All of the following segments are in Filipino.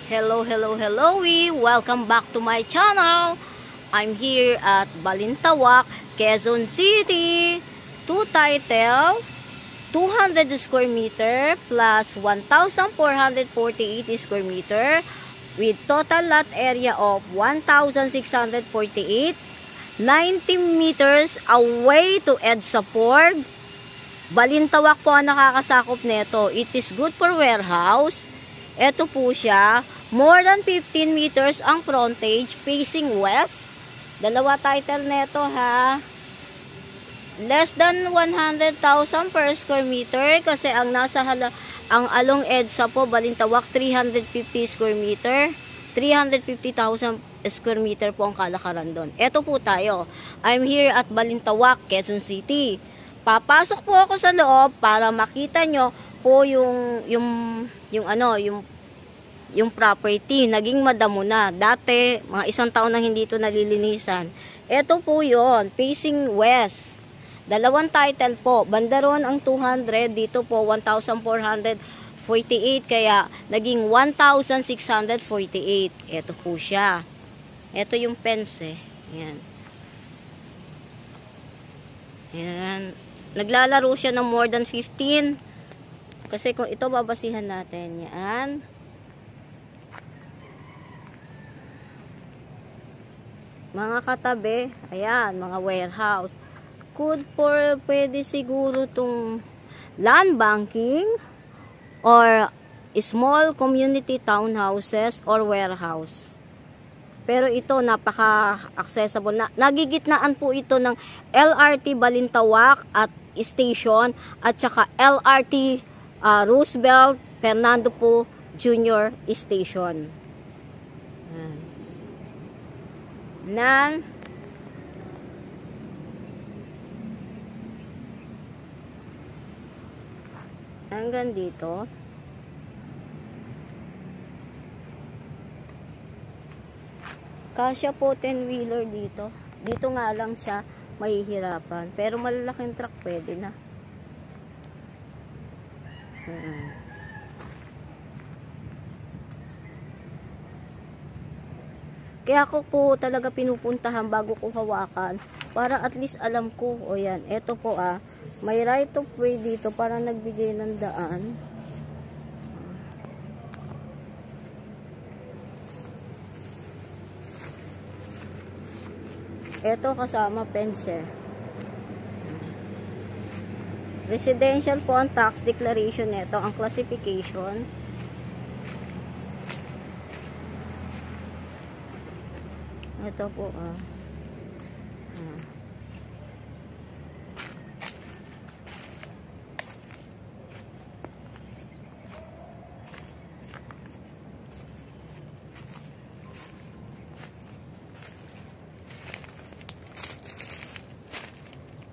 Hello, welcome back to my channel. I'm here at Balintawak, Quezon City. To title, 200 square meter plus 1,448 square meter with total lot area of 1,648, 90 meters away to EDSA Port. Balintawak po ang nakakasakop nito. It is good for warehouse. Ito po siya. More than 15 meters ang frontage facing west. Dalawa title neto ha. Less than 100,000 per square meter kasi ang ang along EDSA po Balintawak 350 square meter. 350,000 square meter po ang kalakaran doon. Ito po tayo. I'm here at Balintawak, Quezon City. Papasok po ako sa loob para makita nyo po yung property. Naging madamo na. Dati, mga 1 taon nang hindi ito nalilinisan. Ito po yon, facing west. Dalawang title po. Banda ron ang 200. Dito po 1,448. Kaya naging 1,648. Ito po siya. Ito yung fence eh. Yan. Yan. Naglalaro siya ng more than 15. Kasi kung ito babasihan natin. Yan. Mga katabi, ayan, mga warehouse. Good for, pwede siguro itong land banking or small community townhouses or warehouse. Pero ito, napaka-accessible. Nagigitnaan po ito ng LRT Balintawak at station at saka LRT Roosevelt Fernando Po Jr. Station. Nan hanggang dito kasya po 10-wheeler dito nga lang siya mahihirapan pero malalaking truck pwede na. Kaya ako po talaga pinupuntahan bago ko hawakan. Para at least alam ko. O yan. Ito po may right of way dito para nagbigay ng daan. Ito kasama fence eh. Residential po ang tax declaration nito. Ang classification. Ito po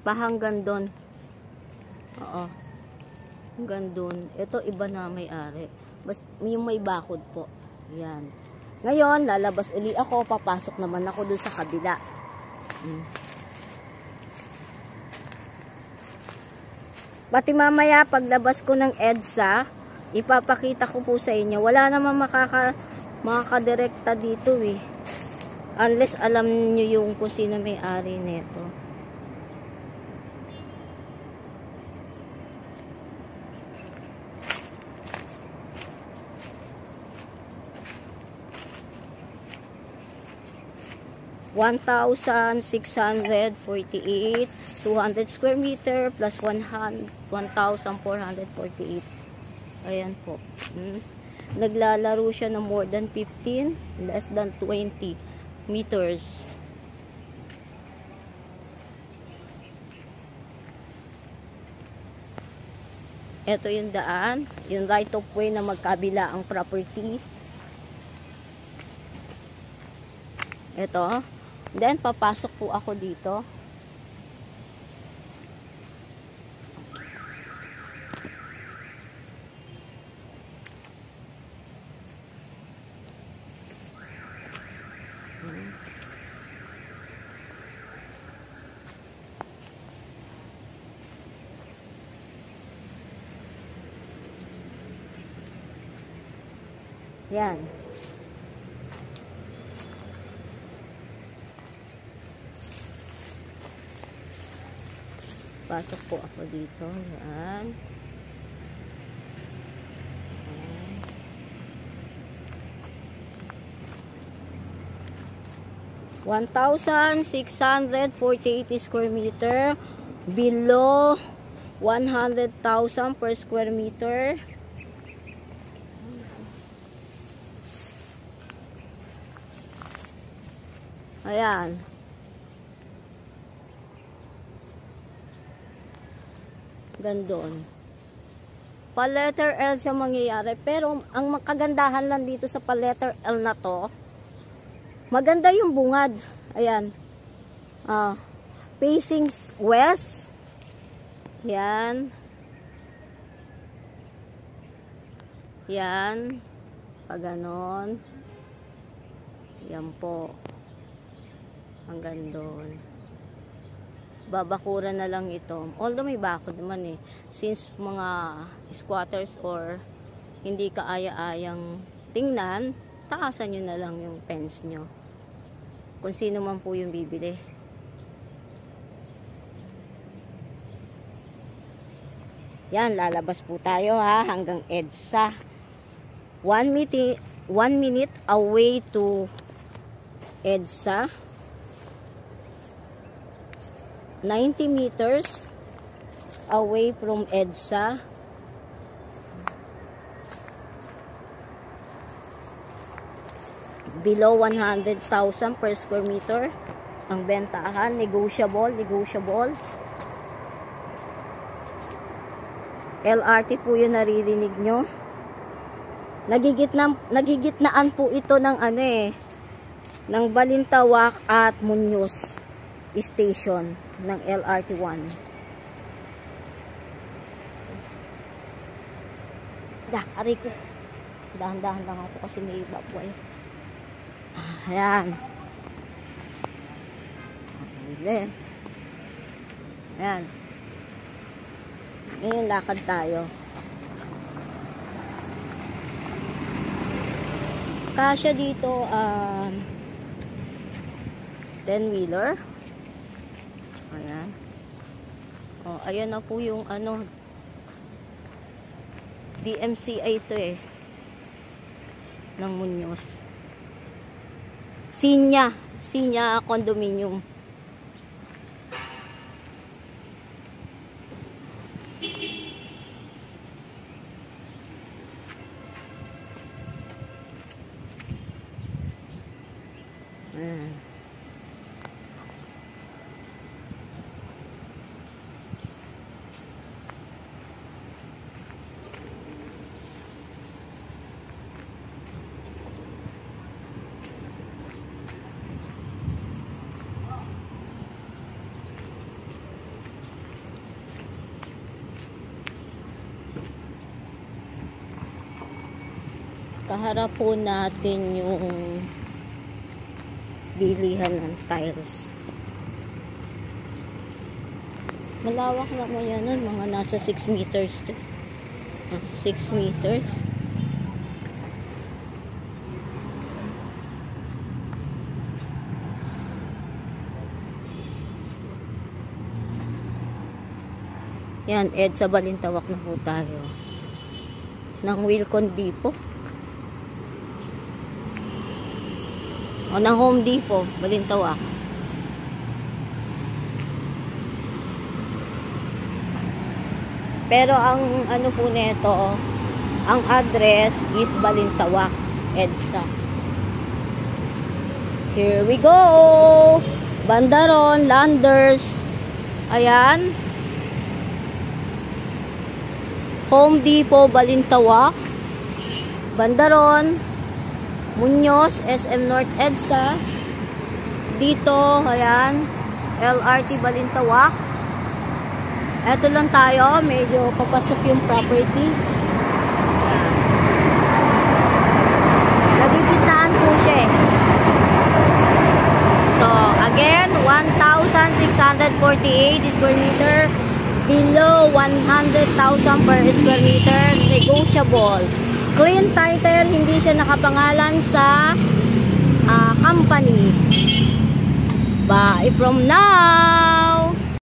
hanggang doon. Oo. Hanggang doon. Ito iba na may-ari. Yung may bakod po. Yan. Ngayon, lalabas uli ako, papasok naman ako dun sa kabila. Pati mamaya, paglabas ko ng EDSA, ipapakita ko po sa inyo. Wala naman makakadirekta dito eh. Unless alam nyo yung kung sino may-ari nito. $1,648, 200 square meter plus 1,448. Ayan po. Naglalaro siya ng more than 15, less than 20 meters. Ito yung daan, yung right of way na magkabila ang property. Ito. Then, papasok po ako dito. Yan. Pasok po ako dito. Yan. 1,648 square meter, below 100,000 per square meter. Ayan. Gandun. Pa letter L siya mangyayari, pero ang kagandahan lang dito sa pa letter L na to, maganda yung bungad. Ayan. Facing west. Yan. Yan. Pag ganon. Yan po. Hanggang doon. Babakuran na lang ito. Although may bakod naman eh. Since mga squatters or hindi kaaya-ayang tingnan, taasan nyo na lang yung fence nyo. Kung sino man po yung bibili. Yan, lalabas po tayo ha, hanggang EDSA. 1 minute away to EDSA. 90 meters away from EDSA. Below 100,000 per square meter ang bentahan, negotiable. LRT po yung naririnig nyo. Nagigitnaan po ito ng ng Balintawak at Muñoz station ng LRT 1. Aray ko. Dahan-dahan lang ako kasi may baboy. Ayan. Ayan. Ngayon, lakad tayo. Kasya dito, 10-wheeler. Ayan. O, ayan na po yung DMCI ito eh. Ng Muñoz. Sinya condominium. Ayan. Kaharap po natin yung bilihan ng tiles. Malawak naman yan, mga nasa 6 meters to. 6 meters. Yan, EDSA Balintawak na po tayo. Ng Wilcon Depot. O ng Home Depot, Balintawak. Pero ang po nito, ang address is Balintawak, EDSA. Here we go! Bandaron, Landers. Ayan. Home Depot, Balintawak. Bandaron, Muñoz, SM North EDSA. Dito, ayan, LRT Balintawak. Eto lang tayo, medyo papasok yung property. Nagigitnaan po siya eh. So, again, 1,648 square meter, below 100,000 per square meter, negotiable. Clean title, hindi siya nakapangalan sa company. Bye from now!